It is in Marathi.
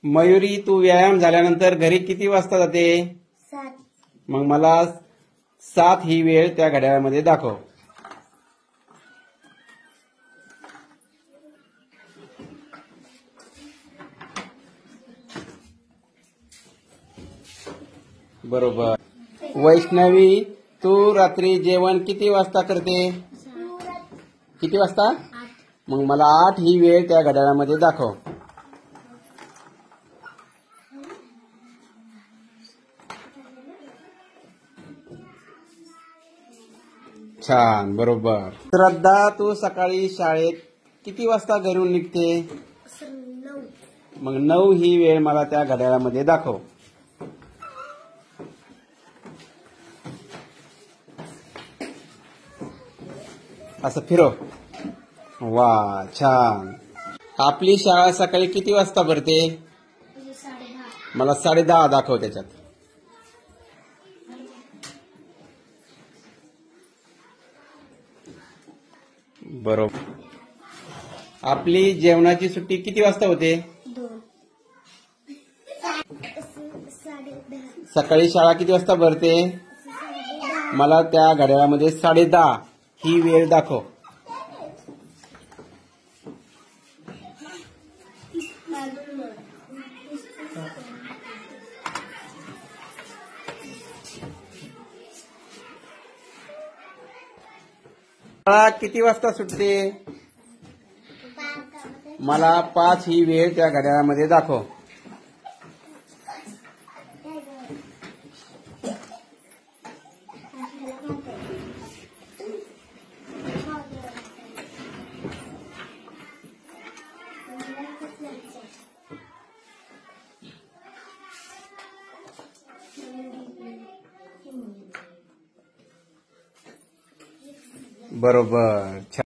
मयुरी, तू व्यायाम झाल्यानंतर घरी किती वाजता जाते? 7. मग मला 7 ही वेळ त्या घड्याळामध्ये दाखव. बरोबर. वैष्णवी, तू रात्री जेवण किती वाजता करते? किती वाजता? 8. मग मला 8 ही वेळ त्या घड्याळामध्ये दाखव. छान, बरोबर. श्रद्धा, तू सकाळी शाळेत किती वाजता घरून निघते? 9. मग 9 ही वेळ मला त्या घड्याळामध्ये दाखव. असं फिरव. वा, छान. आपली शाळा सकाळी किती वाजता भरते? 10:30. मला 10:30 दाखव त्याच्यात. बरोबर. आपली जेवणाची सुट्टी किती वाजता होते? 2. 10:30. सकाळी शाळा किती वाजता भरते? 10:30. मला त्या घड्याळामध्ये 10:30 ही वेळ दाखव. शाळा किती वाजता सुटते? मला 5 ही वेळ त्या घड्याळामध्ये दाखव. बरोबर.